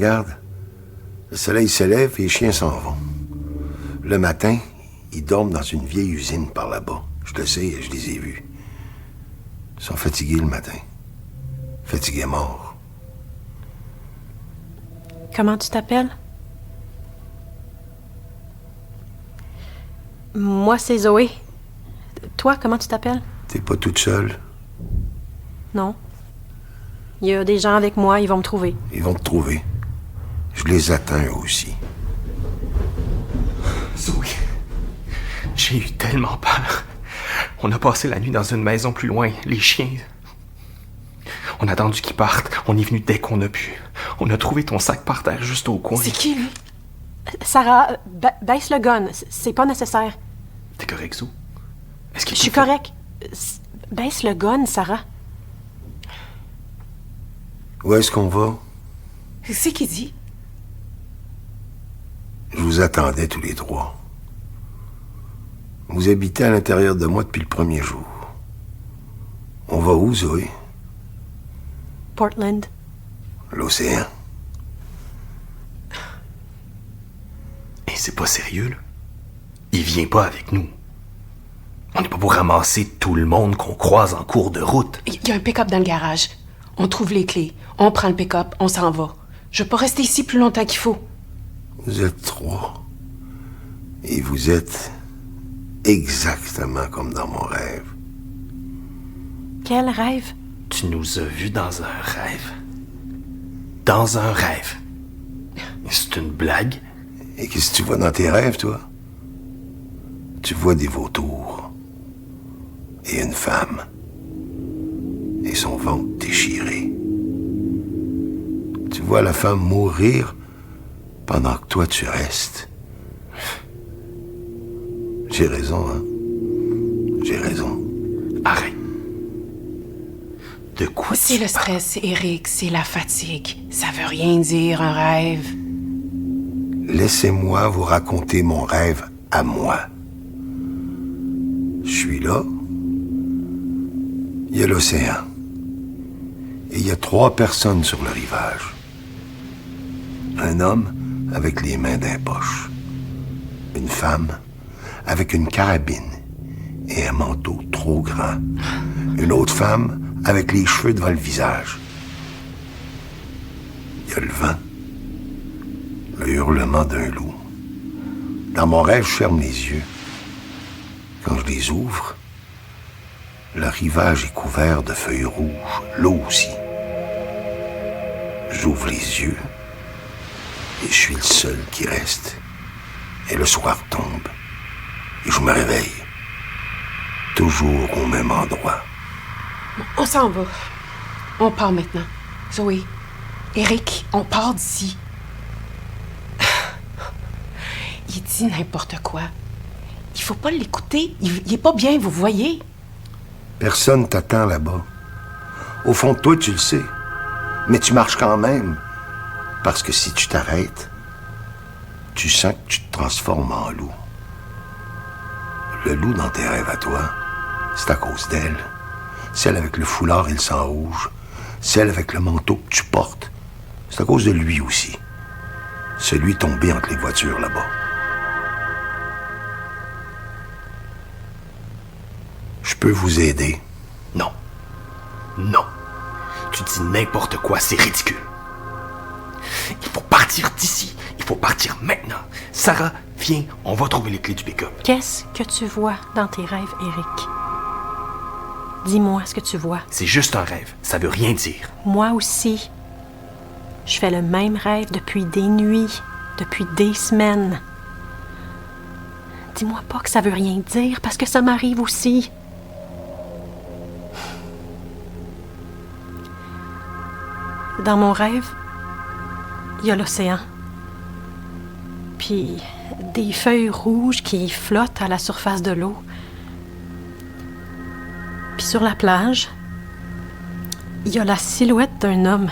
regarde, le soleil se lève et les chiens s'en vont. Le matin, ils dorment dans une vieille usine par là-bas. Je le sais, je les ai vus. Ils sont fatigués le matin. Fatigués morts. Comment tu t'appelles? Moi, c'est Zoé. Toi, comment tu t'appelles? T'es pas toute seule. Non. Il y a des gens avec moi, ils vont me trouver. Ils vont te trouver. Je les attends eux aussi. Zoé, j'ai eu tellement peur. On a passé la nuit dans une maison plus loin, les chiens. On a attendu qu'ils partent. On est venu dès qu'on a pu. On a trouvé ton sac par terre juste au coin. C'est qui, lui? Sarah, baisse le gun. C'est pas nécessaire. T'es correct, Zo? Est-ce que Je suis correct. Baisse le gun, Sarah. Où est-ce qu'on va? C'est qui dit? Je vous attendais tous les trois. Vous habitez à l'intérieur de moi depuis le premier jour. On va où, Zoé? Portland. L'océan. Et c'est pas sérieux, là. Il vient pas avec nous. On n'est pas pour ramasser tout le monde qu'on croise en cours de route. Il y a un pick-up dans le garage. On trouve les clés. On prend le pick-up, on s'en va. Je veux pas rester ici plus longtemps qu'il faut. Vous êtes trois. Et vous êtes exactement comme dans mon rêve. Quel rêve? Tu nous as vus dans un rêve. Dans un rêve. C'est une blague? Et qu'est-ce que tu vois dans tes rêves, toi? Tu vois des vautours. Et une femme. Et son ventre déchiré. Tu vois la femme mourir pendant que toi tu restes. J'ai raison, hein? J'ai raison. Arrête. De quoi C'est le stress, Eric, c'est la fatigue. Ça veut rien dire, un rêve. Laissez-moi vous raconter mon rêve à moi. Je suis là. Il y a l'océan. Et il y a 3 personnes sur le rivage. Un homme avec les mains dans les poches. Une femme avec une carabine et un manteau trop grand. Une autre femme avec les cheveux devant le visage. Il y a le vent. Le hurlement d'un loup. Dans mon rêve, je ferme les yeux. Quand je les ouvre, le rivage est couvert de feuilles rouges, l'eau aussi. J'ouvre les yeux et je suis le seul qui reste. Et le soir tombe et je me réveille. Toujours au même endroit. On s'en va. On part maintenant. Zoé, Eric, on part d'ici. Il dit n'importe quoi. Il faut pas l'écouter. Il est pas bien, vous voyez? Personne t'attend là-bas. Au fond de toi, tu le sais. Mais tu marches quand même. Parce que si tu t'arrêtes, tu sens que tu te transformes en loup. Le loup dans tes rêves à toi, c'est à cause d'elle. Celle avec le foulard et le sang rouge. Celle avec le manteau que tu portes. C'est à cause de lui aussi. Celui tombé entre les voitures là-bas. Je peux vous aider. Non. Non. Tu dis n'importe quoi, c'est ridicule. Il faut partir d'ici. Il faut partir maintenant. Sarah, viens, on va trouver les clés du pick-up. Qu'est-ce que tu vois dans tes rêves, Eric? Dis-moi ce que tu vois. C'est juste un rêve. Ça veut rien dire. Moi aussi. Je fais le même rêve depuis des nuits, depuis des semaines. Dis-moi pas que ça veut rien dire, parce que ça m'arrive aussi. Dans mon rêve, il y a l'océan. Puis des feuilles rouges qui flottent à la surface de l'eau. Puis sur la plage, il y a la silhouette d'un homme.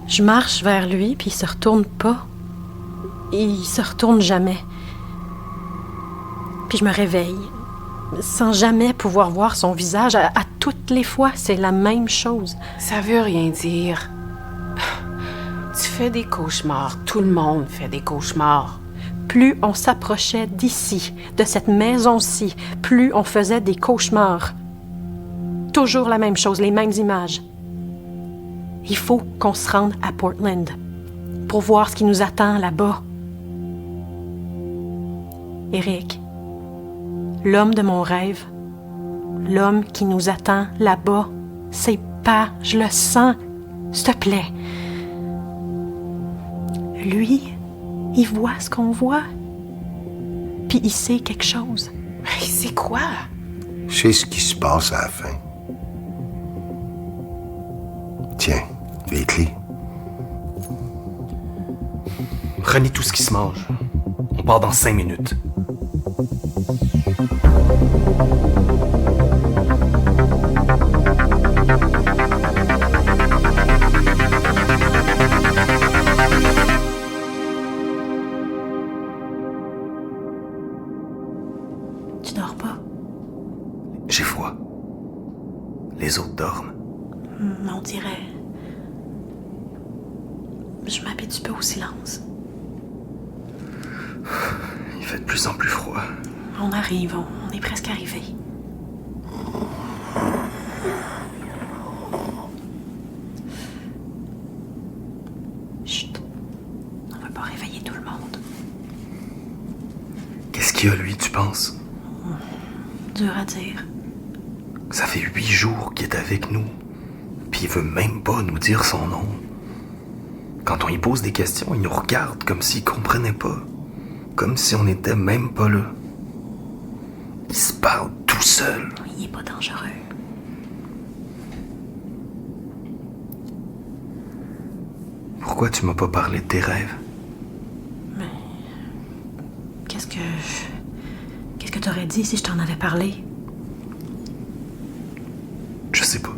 Je marche vers lui, puis il se retourne pas. Il se retourne jamais. Puis je me réveille, sans jamais pouvoir voir son visage. À toutes les fois, c'est la même chose. Ça veut rien dire. Tu fait des cauchemars. Tout le monde fait des cauchemars. Plus on s'approchait d'ici, de cette maison-ci, plus on faisait des cauchemars. Toujours la même chose, les mêmes images. Il faut qu'on se rende à Portland pour voir ce qui nous attend là-bas. Eric, l'homme de mon rêve, l'homme qui nous attend là-bas, c'est pas, je le sens, s'il te plaît. Lui, il voit ce qu'on voit, puis il sait quelque chose. Mais c'est quoi? Je sais ce qui se passe à la fin. Tiens, les clés. Prenez tout ce qui se mange. On part dans 5 minutes. Tu dors pas? J'ai froid. Les autres dorment. On dirait... Je m'habitue peu au silence. Il fait de plus en plus froid. On arrive, on est presque arrivé. Chut. On va pas réveiller tout le monde. Qu'est-ce qu'il y a, lui, tu penses? Dur à dire. Ça fait 8 jours qu'il est avec nous. Puis il veut même pas nous dire son nom. Quand on y pose des questions, il nous regarde comme s'il comprenait pas. Comme si on n'était même pas là. Il se parle tout seul. Il est pas dangereux. Pourquoi tu m'as pas parlé de tes rêves? Qu'est-ce que t'aurais dit si je t'en avais parlé? Je sais pas.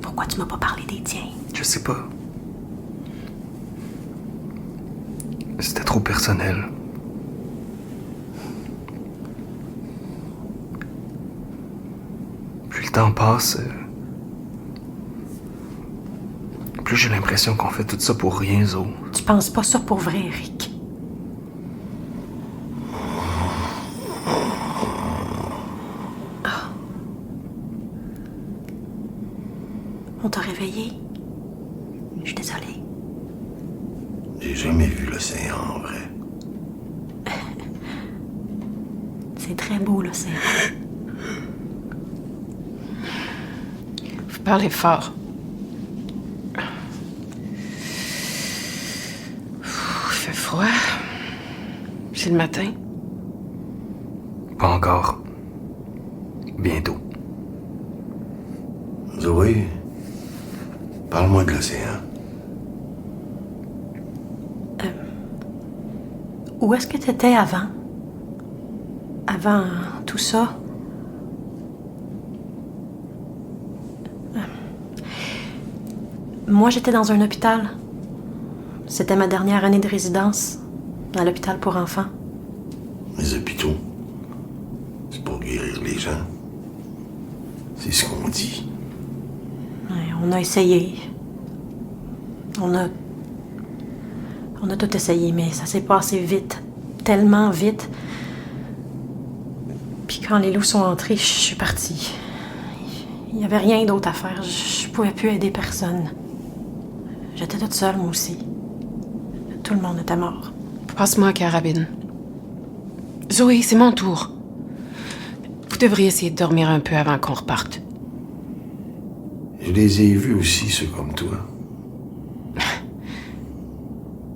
Pourquoi tu m'as pas parlé des tiens? Je sais pas. C'était trop personnel. Plus le temps passe, plus j'ai l'impression qu'on fait tout ça pour rien, Zo. Tu penses pas ça pour vrai, Eric? Ah. On t'a réveillé? Je suis désolée. J'ai jamais vu l'océan en vrai. C'est très beau, l'océan. Vous parlez fort. Il fait froid. C'est le matin. Pas encore. Bientôt. Zoé, parle-moi de l'océan. Où est-ce que t'étais avant? Avant tout ça? Moi, j'étais dans un hôpital. C'était ma dernière année de résidence à l'hôpital pour enfants. Les hôpitaux, c'est pour guérir les gens. C'est ce qu'on dit. Ouais, on a essayé. On a tout essayé, mais ça s'est passé vite. Tellement vite. Puis quand les loups sont entrés, je suis partie. Il n'y avait rien d'autre à faire. Je pouvais plus aider personne. J'étais toute seule, moi aussi. Tout le monde était mort. Passe-moi la carabine. Zoé, c'est mon tour. Vous devriez essayer de dormir un peu avant qu'on reparte. Je les ai vus aussi, ceux comme toi.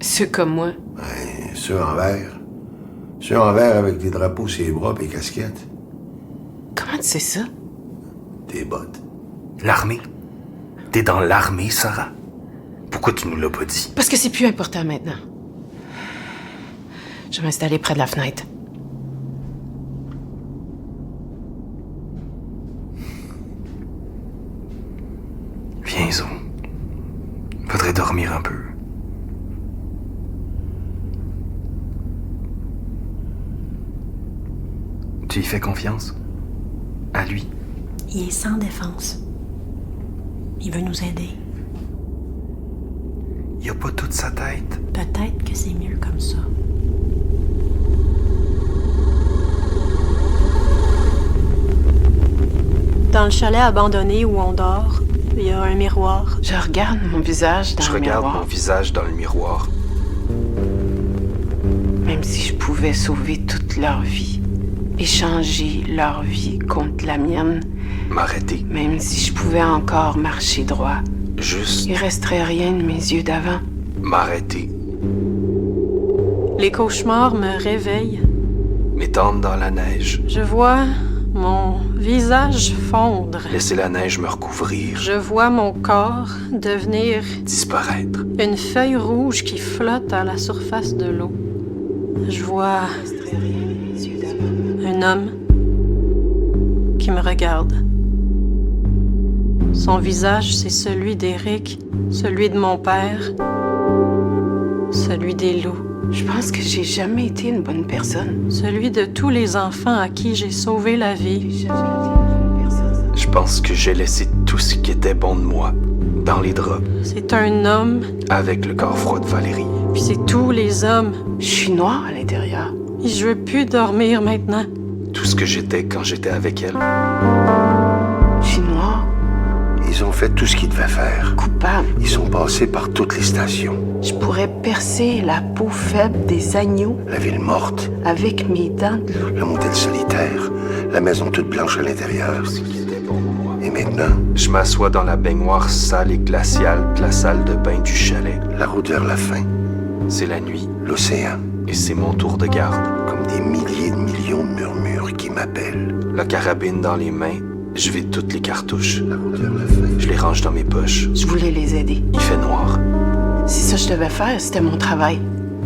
Ceux comme moi. Ouais, ceux en vert. Ceux en vert avec des drapeaux sur les bras et les casquettes. Comment tu sais ça? Tes bottes. L'armée? T'es dans l'armée, Sarah? Pourquoi tu nous l'as pas dit? Parce que c'est plus important maintenant. Je vais m'installer près de la fenêtre. Viens, Zo. Faudrait dormir un peu. Tu y fais confiance? À lui? Il est sans défense. Il veut nous aider. Il a pas toute sa tête. Peut-être que c'est mieux comme ça. Dans le chalet abandonné où on dort, il y a un miroir. Je regarde mon visage dans Je le regarde miroir. mon visage dans le miroir. Même si je pouvais sauver toute leur vie, échanger leur vie contre la mienne, M'arrêter. même si je pouvais encore marcher droit, Juste il resterait rien de mes yeux d'avant. m'arrêter. Les cauchemars me réveillent. M'étendre dans la neige. Je vois mon visage fondre. Laisser la neige me recouvrir. Je vois mon corps devenir Disparaître. une feuille rouge qui flotte à la surface de l'eau. Je vois un homme qui me regarde. Son visage, c'est celui d'Éric, celui de mon père, celui des loups, Je pense que j'ai jamais été une bonne personne. celui de tous les enfants à qui j'ai sauvé la vie. J'ai jamais été une bonne personne. Je pense que j'ai laissé tout ce qui était bon de moi dans les draps C'est un homme, avec le corps froid de Valérie. puis c'est tous les hommes. Je suis noire à l'intérieur. Et je veux plus dormir maintenant. Tout ce que j'étais quand j'étais avec elle. Je suis noire, Ils ont fait tout ce qu'ils devaient faire. coupable. Ils sont passés par toutes les stations. Je pourrais percer la peau faible des agneaux La ville morte, avec mes dents de loup. le motel solitaire, la maison toute blanche à l'intérieur. Ce qui était bon de moi. Et maintenant, Je m'assois dans la baignoire sale et glaciale de la salle de bain du chalet. la route vers la fin, C'est la nuit l'océan, et c'est mon tour de garde. comme des milliers de millions de murmures qui m'appellent. La carabine dans les mains, je vide toutes les cartouches. La route vers la fin. Je les range dans mes poches. Je voulais les aider. Il fait noir. Si ça je devais faire, c'était mon travail.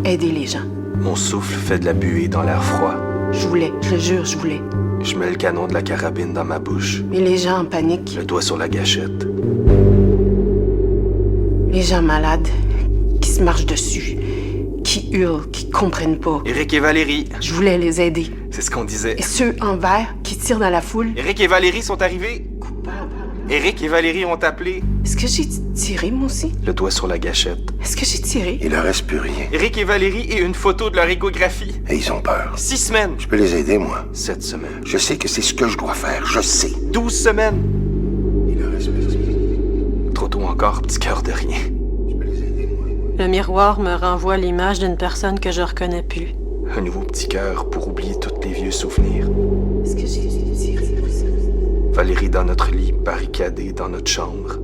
Aider les gens. Mon souffle fait de la buée dans l'air froid. Je voulais, je le jure, je voulais. Je mets le canon de la carabine dans ma bouche. Mais les gens en panique, Le doigt sur la gâchette. les gens malades, qui se marchent dessus, qui hurlent, qui comprennent pas. Éric et Valérie, Je voulais les aider. c'est ce qu'on disait. Et ceux en vert qui tirent dans la foule, Éric et Valérie sont arrivés. coupables. Éric et Valérie ont appelé. Est-ce que j'ai tiré, moi aussi? Le doigt sur la gâchette. Est-ce que j'ai tiré? Il leur reste plus rien. Éric et Valérie et une photo de leur échographie. Et ils ont peur. 6 semaines. Je peux les aider, moi. 7 semaines. Je sais que c'est ce que je dois faire. Je sais. 12 semaines. Il leur reste plus rien. Trop tôt encore, petit cœur de rien. Je peux les aider, moi. Le miroir me renvoie l'image d'une personne que je reconnais plus. Un nouveau petit cœur pour oublier tous les vieux souvenirs. Est-ce que j'ai tiré, moi aussi? Valérie dans notre lit, barricadée dans notre chambre.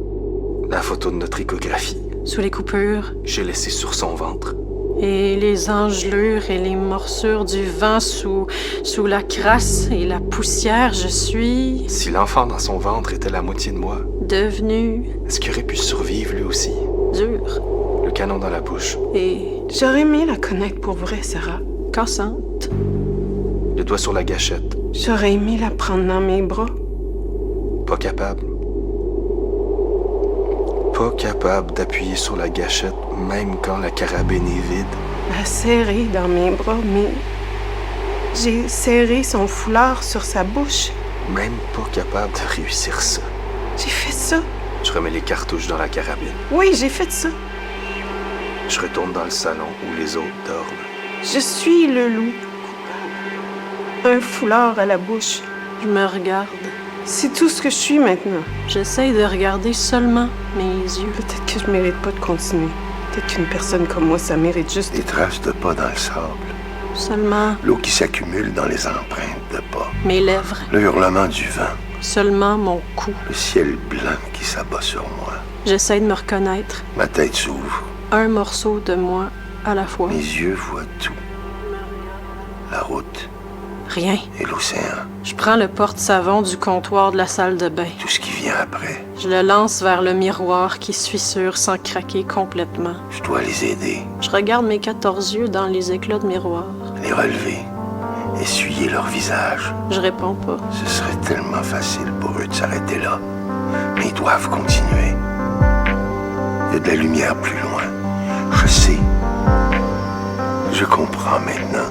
La photo de notre échographie. Sous les coupures, J'ai laissé sur son ventre. et les engelures et les morsures du vent sous la crasse et la poussière, je suis Si l'enfant dans son ventre était la moitié de moi, devenue est-ce qu'il aurait pu survivre lui aussi? dure Le canon dans la bouche, et J'aurais aimé la connaître pour vrai, Sarah. cassante. le doigt sur la gâchette. J'aurais aimé la prendre dans mes bras. Pas capable. Pas capable d'appuyer sur la gâchette même quand la carabine est vide. La serrer dans mes bras, mais j'ai serré son foulard sur sa bouche. Même pas capable de réussir ça. J'ai fait ça. Je remets les cartouches dans la carabine. Oui, j'ai fait ça. Je retourne dans le salon où les autres dorment. Je suis le loup. Un foulard à la bouche. Je me regarde. C'est tout ce que je suis maintenant. J'essaye de regarder seulement mes yeux. Peut-être que je mérite pas de continuer. Peut-être qu'une personne comme moi, ça mérite juste... Des traces de pas dans le sable. Seulement L'eau qui s'accumule dans les empreintes de pas. mes lèvres. Le hurlement du vent. Seulement mon cou. Le ciel blanc qui s'abat sur moi. J'essaie de me reconnaître. Ma tête s'ouvre. Un morceau de moi à la fois. Mes yeux voient tout. La route Rien. et l'océan. Je prends le porte-savon du comptoir de la salle de bain. Tout ce qui vient après. Je le lance vers le miroir qui se fissure sans craquer complètement. Je dois les aider. Je regarde mes 14 yeux dans les éclats de miroir. Les relever. Essuyer leur visage. Je réponds pas. Ce serait tellement facile pour eux de s'arrêter là. Mais ils doivent continuer. Il y a de la lumière plus loin. Je sais. Je comprends maintenant.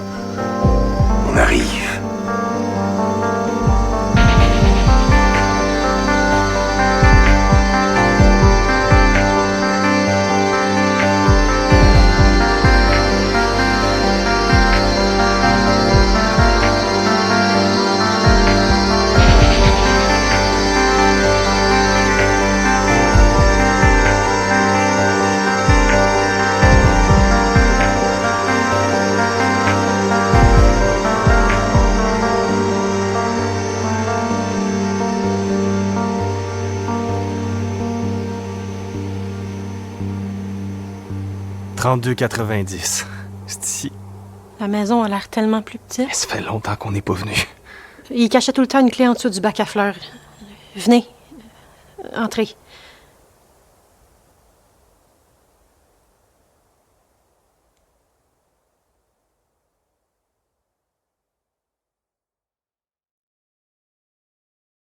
On arrive. 32,90. C'est ici. La maison a l'air tellement plus petite. Ça fait longtemps qu'on n'est pas venu. Il cachait tout le temps une clé en dessous du bac à fleurs. Venez. Entrez.